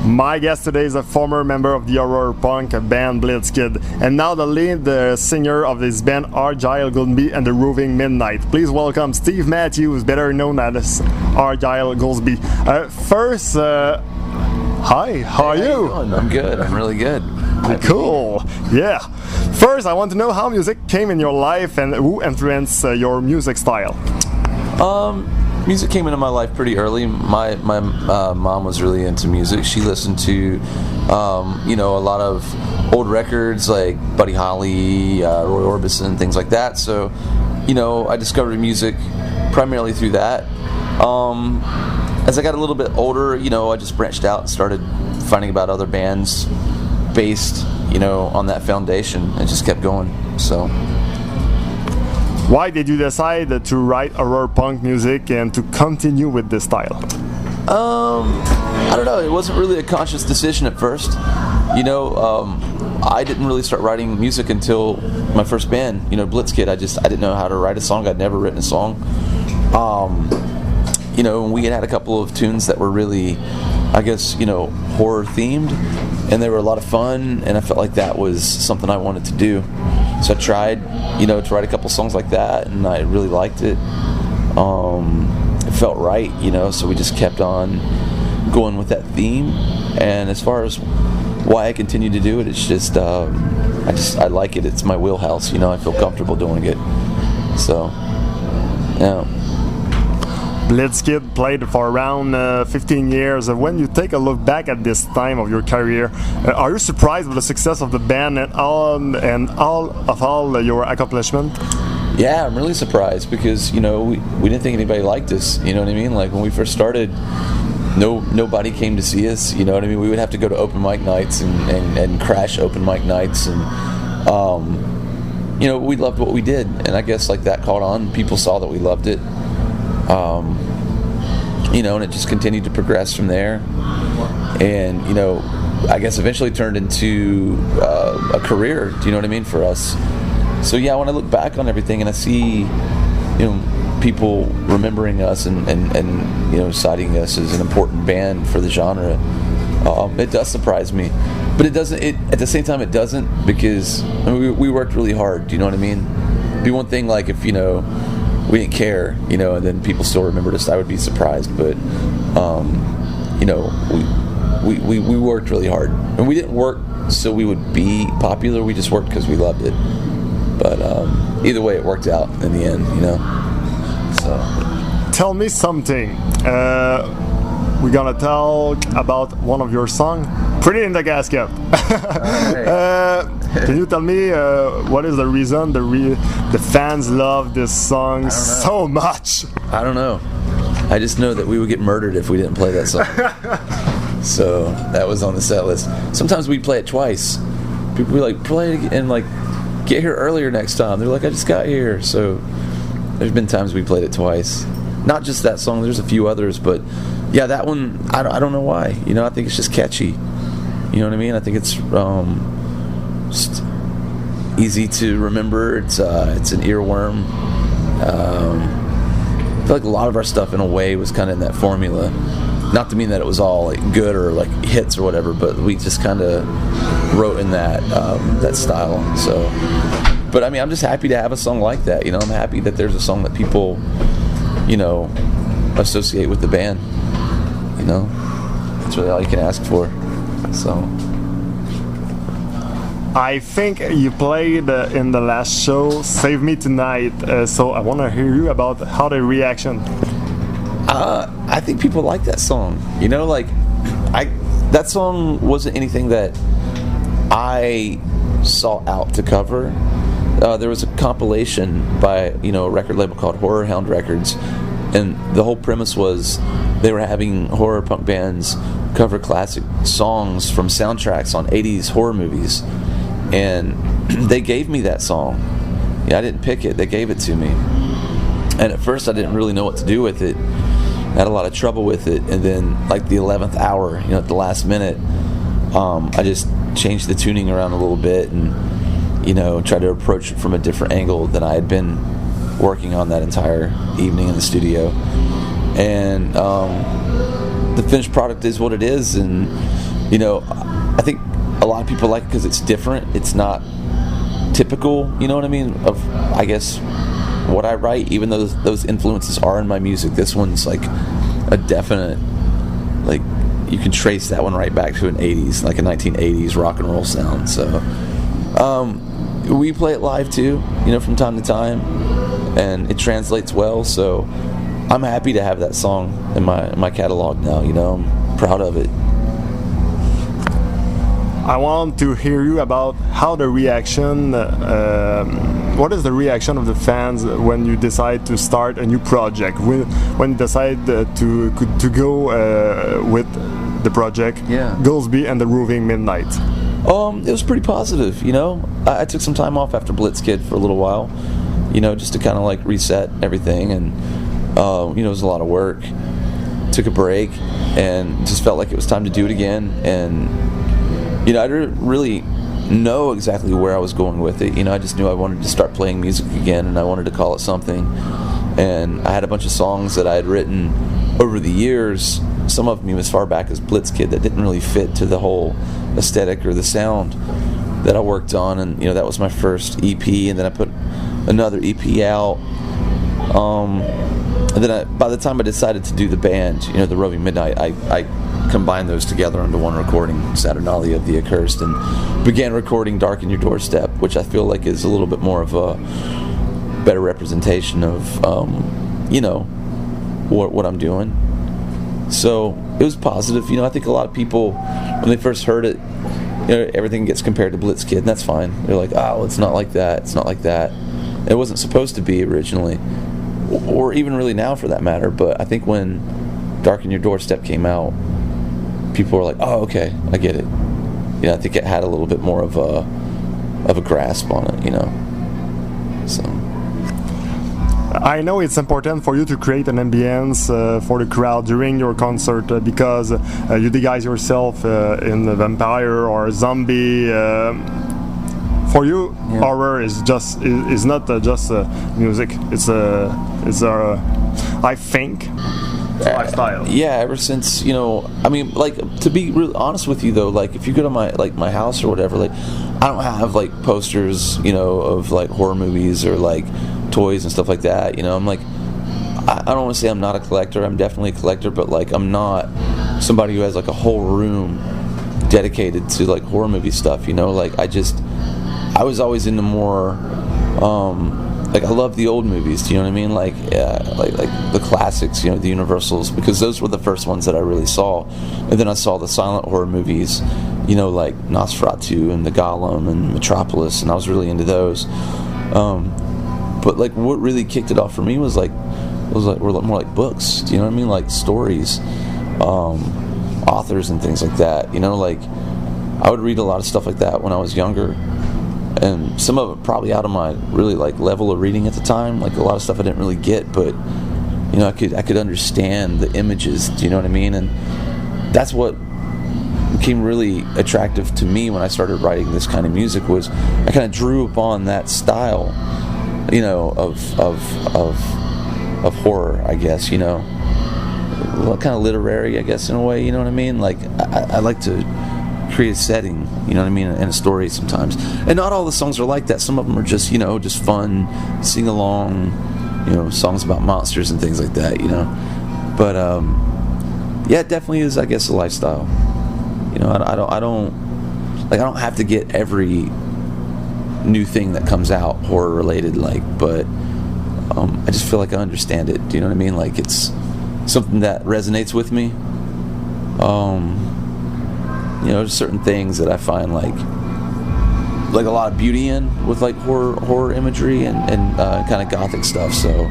My guest today is a former member of the horror punk band Blitzkid, and now the lead singer of this band, Argyle Goolsby and the Roving Midnight. Please welcome Steve Matthews, better known as Argyle Goolsby. First, hi, how are you? I'm good. I'm really good. Cool. Yeah. First, I want to know how music came in your life and who influenced your music style. Music came into my life pretty early. My mom was really into music. She listened to, a lot of old records like Buddy Holly, Roy Orbison, things like that. So, I discovered music primarily through that. As I got a little bit older, I just branched out and started finding about other bands based, on that foundation, and just kept going. So. Why did you decide to write horror punk music and to continue with this style? I don't know. It wasn't really a conscious decision at first. I didn't really start writing music until my first band, Blitzkid. I didn't know how to write a song. I'd never written a song. We had a couple of tunes that were really, horror themed, and they were a lot of fun, and I felt like that was something I wanted to do. So I tried, to write a couple songs like that, and I really liked it. It felt right, so we just kept on going with that theme. And as far as why I continue to do it, it's just, I like it. It's my wheelhouse, I feel comfortable doing it. So, yeah. Blitzkid played for around 15 years. When you take a look back at this time of your career, are you surprised with the success of the band and all your accomplishments? Yeah, I'm really surprised because we didn't think anybody liked us. You know what I mean? Like when we first started, nobody came to see us. You know what I mean? We would have to go to open mic nights and crash open mic nights, and we loved what we did, and I guess like that caught on. People saw that we loved it. And it just continued to progress from there, and I guess eventually turned into a career. Do you know what I mean, for us? So yeah, when I look back on everything and I see people remembering us and citing us as an important band for the genre, it does surprise me. But it doesn't. At the same time, it doesn't, because we worked really hard. Do you know what I mean? It'd be one thing like if we didn't care, and then people still remembered us, I would be surprised. But, we worked really hard. And we didn't work so we would be popular, we just worked because we loved it. But either way, it worked out in the end, So. Tell me something. We're gonna talk about one of your songs, Pretty in the Casket. Can you tell me what is the reason the fans love this song so much? I don't know. I just know that we would get murdered if we didn't play that song. So that was on the set list. Sometimes we'd play it twice. People would be like, play it and like get here earlier next time. They're like, I just got here. So there's been times we played it twice. Not just that song. There's a few others, but yeah, that one I don't know why. I think it's just catchy. You know what I mean? I think it's just easy to remember. It's an earworm. I feel like a lot of our stuff in a way was kind of in that formula. Not to mean that it was all like good or like hits or whatever, but we just kind of wrote in that style. So, but I mean, I'm just happy to have a song like that. I'm happy that there's a song that people, associate with the band. That's really all you can ask for. So. I think you played in the last show, Save Me Tonight, so I want to hear you about how the reaction. I think people like that song. That song wasn't anything that I sought out to cover. There was a compilation by a record label called Horror Hound Records, and the whole premise was they were having horror punk bands cover classic songs from soundtracks on 80s horror movies. And they gave me that song. I didn't pick it. They gave it to me. And at first I didn't really know what to do with it. I had a lot of trouble with it. And then like the 11th hour, at the last minute, I just changed the tuning around a little bit and, tried to approach it from a different angle than I had been working on that entire evening in the studio. And the finished product is what it is. And you know, I think a lot of people like it because it's different. It's not typical, you know what I mean, of, I guess, what I write, even though those influences are in my music. This one's like a definite, like, you can trace that one right back to an 80s, like a 1980s rock and roll sound. So we play it live too, you know, from time to time, and it translates well. So I'm happy to have that song in my catalog now, you know. I'm proud of it. I want to hear you about how the reaction, what is the reaction of the fans when you decide to start a new project, when you decide to go with the project, Goolsby and the Roving Midnight? It was pretty positive, you know. I took some time off after Blitzkid for a little while, you know, just to kind of like reset everything, and you know, it was a lot of work. Took a break and just felt like it was time to do it again. And you know, I didn't really know exactly where I was going with it. You know, I just knew I wanted to start playing music again, and I wanted to call it something. And I had a bunch of songs that I had written over the years, some of them as far back as Blitzkid, that didn't really fit to the whole aesthetic or the sound that I worked on. And, you know, that was my first EP, and then I put another EP out. And then by the time I decided to do the band, you know, the Roving Midnight, I combined those together into one recording, Saturnalia of the Accursed, and began recording Darken Your Doorstep, which I feel like is a little bit more of a better representation of, you know, what I'm doing. So it was positive. You know, I think a lot of people, when they first heard it, you know, everything gets compared to Blitzkid, and that's fine. They're like, oh, it's not like that, it's not like that. It wasn't supposed to be originally, or even really now for that matter. But I think when Darken Your Doorstep came out, people were like, oh, okay, I get it. You know, I think it had a little bit more of a grasp on it, you know. So I know it's important for you to create an ambience for the crowd during your concert because you disguise yourself in a vampire or a zombie. For you, horror is not just music. It's I think, lifestyle. Yeah, ever since, you know, I mean, like, to be really honest with you though, like, if you go to my house or whatever, like, I don't have like posters, you know, of like horror movies or like toys and stuff like that. You know, I'm like, I don't want to say I'm not a collector. I'm definitely a collector, but like, I'm not somebody who has like a whole room dedicated to like horror movie stuff. You know, like, I was always into more, like, I love the old movies. Do you know what I mean? Like the classics, you know, the Universals, because those were the first ones that I really saw. And then I saw the silent horror movies, you know, like Nosferatu and the Golem and Metropolis, and I was really into those. But like, what really kicked it off for me was were more like books. Do you know what I mean? Like stories, authors and things like that. You know, like, I would read a lot of stuff like that when I was younger. And some of it probably out of my really like level of reading at the time. Like, a lot of stuff I didn't really get, but you know, I could understand the images. Do you know what I mean? And that's what became really attractive to me when I started writing this kind of music. Was I kind of drew upon that style, you know, of horror, I guess. You know, kind of literary, I guess, in a way. You know what I mean? Like, I like to create a setting, you know what I mean, and a story sometimes. And not all the songs are like that. Some of them are just, you know, just fun, sing along, you know, songs about monsters and things like that, you know. But yeah, it definitely is, I guess, a lifestyle. You know, I don't have to get every new thing that comes out horror related, like, but I just feel like I understand it. Do you know what I mean? Like, it's something that resonates with me. You know, there's certain things that I find like a lot of beauty in with like horror imagery and kind of gothic stuff. So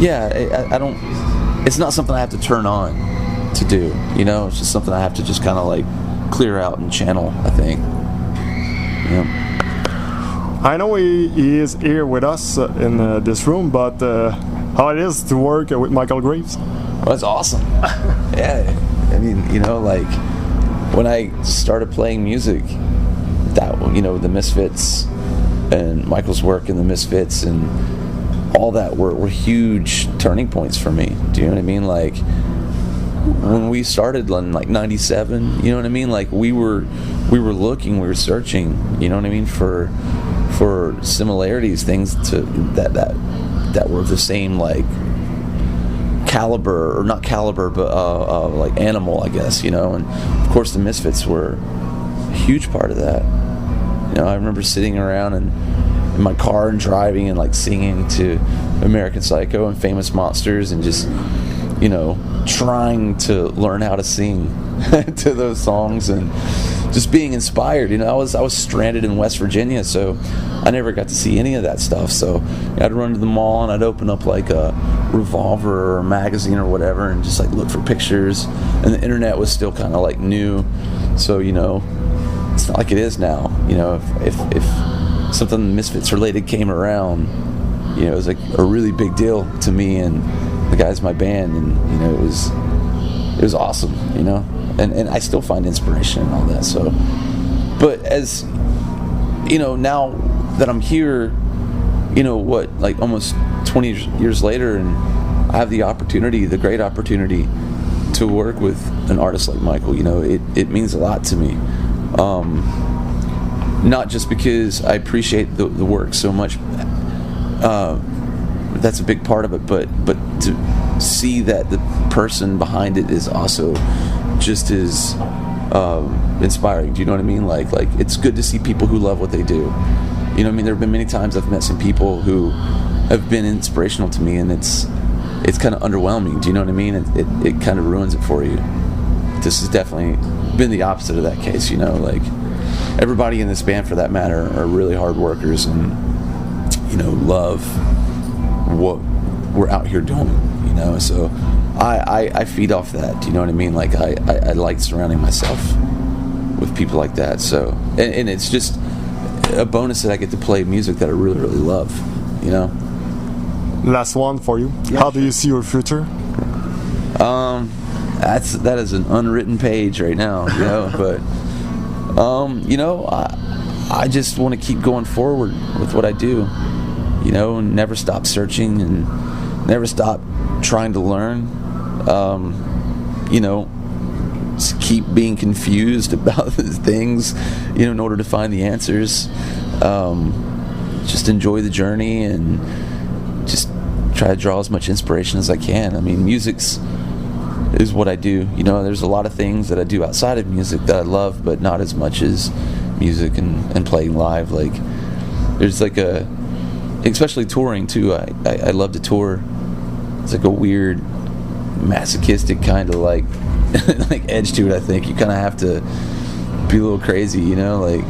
yeah, I don't. It's not something I have to turn on to do. You know, it's just something I have to just kind of like clear out and channel, I think. Yeah. I know he is here with us in this room, but how it is to work with Michael Graves? Well, that's awesome. Yeah, I mean, you know, like, when I started playing music, that, you know, the Misfits and Michael's work in the Misfits and all that were huge turning points for me. Do you know what I mean? Like, when we started in like '97, you know what I mean? Like we were looking, we were searching, you know what I mean, for similarities, things to that were the same, like caliber, or not caliber, but like animal, I guess, you know. And of course the Misfits were a huge part of that. You know, I remember sitting around and in my car and driving and like singing to American Psycho and Famous Monsters, and just, you know, trying to learn how to sing to those songs, and just being inspired. You know, I was stranded in West Virginia, so I never got to see any of that stuff. So I'd run to the mall and I'd open up like a Revolver or a magazine or whatever, and just like look for pictures. And the internet was still kind of like new, so, you know, it's not like it is now. You know, if something Misfits related came around, you know, it was like a really big deal to me and the guys in my band, and, you know, it was awesome, you know, and I still find inspiration in all that. So, but as you know, now that I'm here, you know, what, like almost 20 years later, and I have the opportunity, the great opportunity, to work with an artist like Michael, you know, it means a lot to me. Not just because I appreciate the work so much, that's a big part of it, but to see that the person behind it is also just as inspiring. Do you know what I mean? Like it's good to see people who love what they do. You know what I mean? There have been many times I've met some people who have been inspirational to me, and it's kind of underwhelming. Do you know what I mean? It kind of ruins it for you. This has definitely been the opposite of that case, you know. Like, everybody in this band, for that matter, are really hard workers and, you know, love what we're out here doing, you know. So I feed off that. Do you know what I mean? Like, I like surrounding myself with people like that. So, and it's just a bonus that I get to play music that I really, really love, you know. Last one for you. Yeah. How do you see your future? That is an unwritten page right now, you know. But you know, I just want to keep going forward with what I do, you know, and never stop searching and never stop trying to learn. You know, just keep being confused about things, you know, in order to find the answers. Just enjoy the journey and just try to draw as much inspiration as I can. I mean, music's is what I do. You know, there's a lot of things that I do outside of music that I love, but not as much as music and playing live. Like, there's like especially touring too. I love to tour. It's like a weird masochistic kind of like like edge to it. I think you kind of have to be a little crazy, you know, like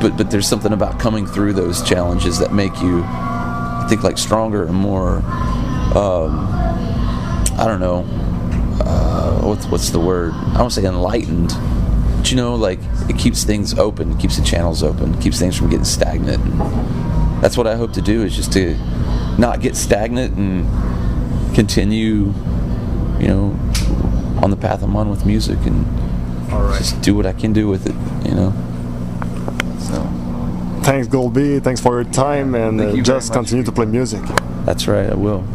but there's something about coming through those challenges that make you, I think, like stronger and more I don't know, what's the word? I don't say enlightened, but, you know, like, it keeps things open, it keeps the channels open, it keeps things from getting stagnant. And that's what I hope to do, is just to not get stagnant and continue, you know, on the path I'm on with music, and just do what I can do with it, you know. So, thanks, Goolsby. Thanks for your time, and just continue to play music. That's right, I will.